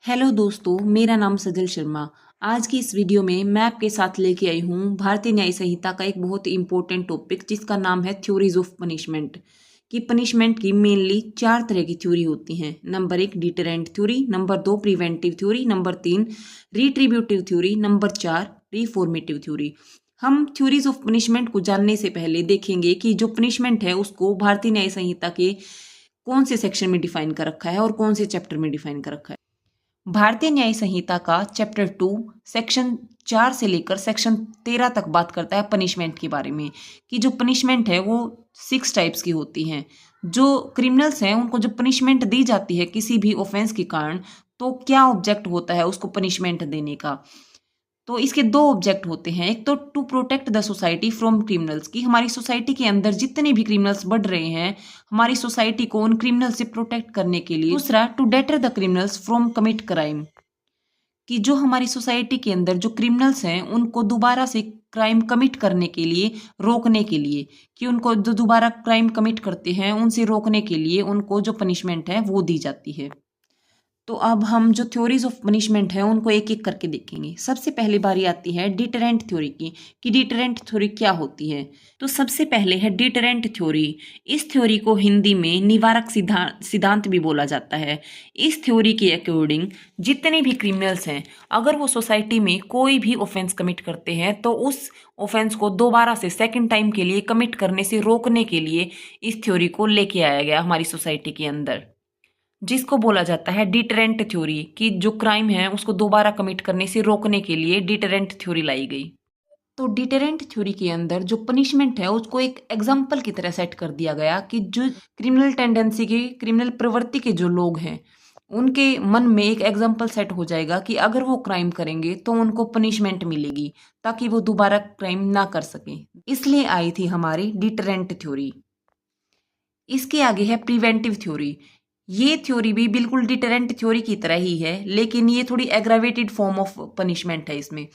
Hello दोस्तों, मेरा नाम सजल शर्मा। आज की इस वीडियो में मैं आपके साथ लेके आई हूँ भारतीय न्याय संहिता का एक बहुत ही इम्पोर्टेंट टॉपिक, जिसका नाम है थ्योरीज ऑफ पनिशमेंट। कि पनिशमेंट की मेनली 4 तरह की थ्योरी होती हैं। Number 1 deterrent theory, number 2 preventive theory, number 3 retributive theory, number 4 reformative theory. हम थ्योरीज ऑफ पनिशमेंट को जानने से पहले देखेंगे कि जो पनिशमेंट है उसको भारतीय न्याय संहिता के कौन से सेक्शन में डिफाइन कर रखा है और कौन से चैप्टर में डिफाइन कर रखा है। भारतीय न्याय संहिता का चैप्टर 2 सेक्शन 4 से लेकर सेक्शन 13 तक बात करता है पनिशमेंट के बारे में। कि जो पनिशमेंट है वो 6 टाइप्स की होती हैं। जो क्रिमिनल्स हैं उनको जो पनिशमेंट दी जाती है किसी भी ऑफेंस के कारण, तो क्या ऑब्जेक्ट होता है उसको पनिशमेंट देने का। तो इसके 2 ऑब्जेक्ट होते हैं। एक तो to protect the society from criminals, की हमारी सोसाइटी के अंदर जितने भी क्रिमिनल्स बढ़ रहे हैं, हमारी सोसाइटी को उन क्रिमिनल से प्रोटेक्ट करने के लिए। दूसरा to deter the criminals from commit crime, कि जो हमारी सोसाइटी के अंदर जो क्रिमिनल्स हैं उनको दोबारा से क्राइम कमिट करने के लिए, रोकने के लिए, कि उनको जो दोबारा क्राइम कमिट करते हैं उनसे रोकने के लिए उनको जो पनिशमेंट है वो दी जाती है। तो अब हम जो थ्योरीज ऑफ पनिशमेंट है उनको एक एक करके देखेंगे। सबसे पहले बारी आती है डिटरेंट थ्योरी की, कि डिटरेंट थ्योरी क्या होती है। तो सबसे पहले है डिटरेंट थ्योरी। इस थ्योरी को हिंदी में निवारक सिद्धांत भी बोला जाता है। इस थ्योरी के अकॉर्डिंग जितने भी क्रिमिनल्स हैं, अगर वो सोसाइटी में कोई भी ऑफेंस कमिट करते हैं तो उस ऑफेंस को दोबारा से सेकंड टाइम के लिए कमिट करने से रोकने के लिए इस थ्योरी को लेके आया गया हमारी सोसाइटी के अंदर, जिसको बोला जाता है डिटरेंट थ्योरी। कि जो क्राइम है उसको दोबारा कमिट करने से रोकने के लिए डिटरेंट थ्योरी लाई गई। तो डिटरेंट थ्योरी के अंदर जो पनिशमेंट है उसको एक एग्जाम्पल की तरह सेट कर दिया गया, कि जो क्रिमिनल टेंडेंसी के, क्रिमिनल प्रवृत्ति के जो लोग हैं उनके मन में एक एग्जाम्पल सेट हो जाएगा कि अगर वो क्राइम करेंगे तो उनको पनिशमेंट मिलेगी, ताकि वो दोबारा क्राइम ना कर सकें। इसलिए आई थी हमारी डिटरेंट थ्योरी। इसके आगे है प्रिवेंटिव थ्योरी। ये थ्योरी भी बिल्कुल डिटरेंट थ्योरी की तरह ही है, लेकिन ये थोड़ी एग्रावेटेड फॉर्म ऑफ पनिशमेंट है। इसमें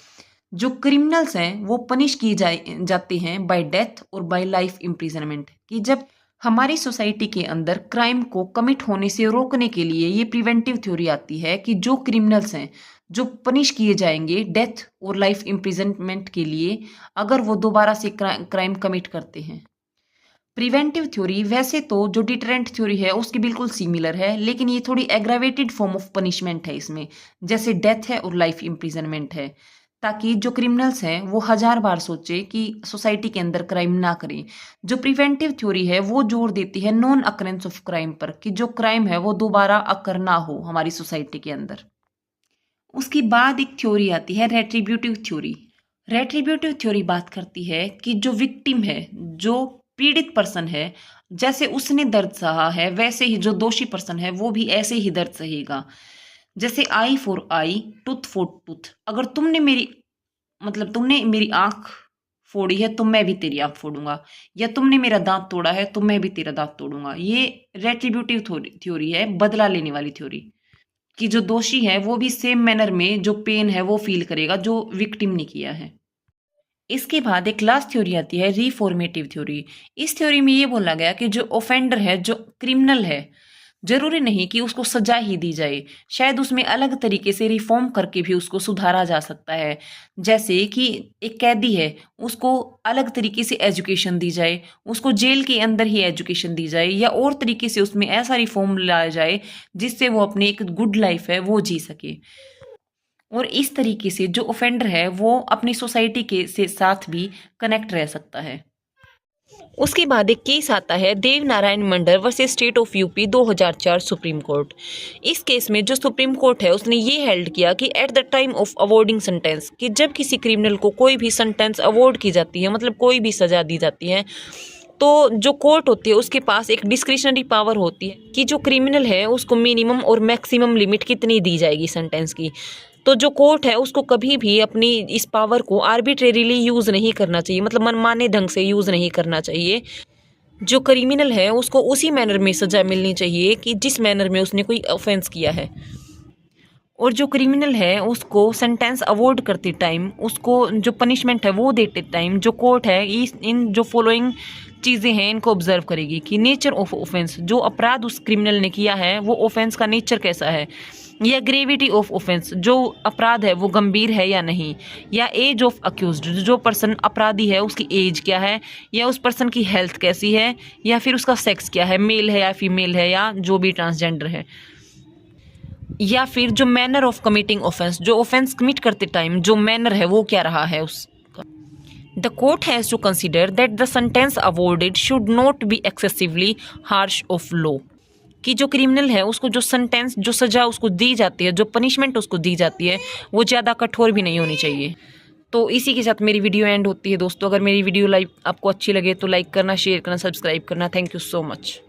जो क्रिमिनल्स हैं वो पनिश किए जाते हैं बाय डेथ और बाय लाइफ इम्प्रिजनमेंट। कि जब हमारी सोसाइटी के अंदर क्राइम को कमिट होने से रोकने के लिए ये प्रिवेंटिव थ्योरी आती है, कि जो क्रिमिनल्स हैं जो पनिश किए जाएंगे डेथ और लाइफ इम्प्रिजनमेंट के लिए, अगर वो दोबारा से क्राइम कमिट करते हैं। प्रिवेंटिव थ्योरी वैसे तो जो डिटरेंट थ्योरी है उसकी बिल्कुल सिमिलर है, लेकिन ये थोड़ी एग्रावेटेड फॉर्म ऑफ पनिशमेंट है इसमें, जैसे डेथ है और लाइफ इम्प्रिजनमेंट है, ताकि जो क्रिमिनल्स हैं वो 1000 बार सोचे कि सोसाइटी के अंदर क्राइम ना करें। जो प्रिवेंटिव थ्योरी है वो जोर देती है नॉन अकरेंस ऑफ क्राइम पर, कि जो क्राइम है वो दोबारा अकर ना हो हमारी सोसाइटी के अंदर। उसके बाद एक थ्योरी आती है रेट्रीब्यूटिव थ्योरी। रेट्रीब्यूटिव थ्योरी बात करती है कि जो विक्टिम है, जो पीड़ित पर्सन है, जैसे उसने दर्द सहा है वैसे ही जो दोषी पर्सन है वो भी ऐसे ही दर्द सहेगा। जैसे eye for eye, tooth for tooth. अगर तुमने मेरी, मतलब तुमने मेरी आंख फोड़ी है तो मैं भी तेरी आंख फोड़ूंगा, या तुमने मेरा दांत तोड़ा है तो मैं भी तेरा दांत तोड़ूंगा। ये रेट्रीब्यूटिव थ्योरी है, बदला लेने वाली थ्योरी। कि जो दोषी है वो भी सेम मैनर में जो पेन है वो फील करेगा जो विक्टिम ने किया है। इसके बाद एक लास्ट थ्योरी आती है रिफॉर्मेटिव थ्योरी। इस थ्योरी में ये बोला गया कि जो ऑफेंडर है, जो क्रिमिनल है, जरूरी नहीं कि उसको सजा ही दी जाए, शायद उसमें अलग तरीके से रिफॉर्म करके भी उसको सुधारा जा सकता है। जैसे कि एक कैदी है, उसको अलग तरीके से एजुकेशन दी जाए, उसको जेल के अंदर ही एजुकेशन दी जाए, या और तरीके से उसमें ऐसा रिफॉर्म लाया जाए जिससे वो अपनी एक गुड लाइफ है वो जी सके। और इस तरीके से जो ऑफेंडर है वो अपनी सोसाइटी के से साथ भी कनेक्ट रह सकता है। उसके बाद एक केस आता है Dev Narayan Mandal versus state of UP 2004 supreme court. इस केस में जो सुप्रीम कोर्ट है उसने ये हेल्ड किया कि at the time of awarding sentence, कि जब किसी क्रिमिनल को कोई भी सेंटेंस अवॉर्ड की जाती है, मतलब कोई भी सजा दी जाती है, तो जो कोर्ट होती है उसके पास एक डिस्क्रिशनरी पावर होती है कि जो क्रिमिनल है उसको मिनिमम और मैक्सिमम लिमिट कितनी दी जाएगी सेंटेंस की। तो जो कोर्ट है उसको कभी भी अपनी इस पावर को आर्बिट्रेरीली यूज़ नहीं करना चाहिए, मतलब मनमाने ढंग से यूज़ नहीं करना चाहिए। जो क्रिमिनल है उसको उसी मैनर में सज़ा मिलनी चाहिए कि जिस मैनर में उसने कोई ऑफेंस किया है। और जो क्रिमिनल है उसको सेंटेंस अवॉर्ड करते टाइम, उसको जो पनिशमेंट है वो देते टाइम, जो कोर्ट है इन जो फॉलोइंग चीज़ें हैं इनको ऑब्जर्व करेगी। कि नेचर ऑफ ऑफेंस, जो अपराध उस क्रिमिनल ने किया है वो ऑफेंस का नेचर कैसा है, या ग्रेविटी ऑफ ऑफेंस, जो अपराध है वो गंभीर है या नहीं, या एज ऑफ अक्यूज्ड, जो पर्सन अपराधी है उसकी एज क्या है, या उस पर्सन की हेल्थ कैसी है, या फिर उसका सेक्स क्या है, मेल है या फीमेल है, या जो भी ट्रांसजेंडर है, या फिर जो मैनर ऑफ कमिटिंग ऑफेंस, जो ऑफेंस कमिट करते टाइम जो मैनर है वो क्या रहा है उसका। The court has to consider that the sentence awarded should not be excessively harsh of law, कि जो क्रिमिनल है उसको जो सेंटेंस, जो सज़ा उसको दी जाती है, जो पनिशमेंट उसको दी जाती है वो ज़्यादा कठोर भी नहीं होनी चाहिए। तो इसी के साथ मेरी वीडियो एंड होती है दोस्तों। अगर मेरी वीडियो आपको अच्छी लगे तो लाइक करना, शेयर करना, सब्सक्राइब करना। Thank you so much.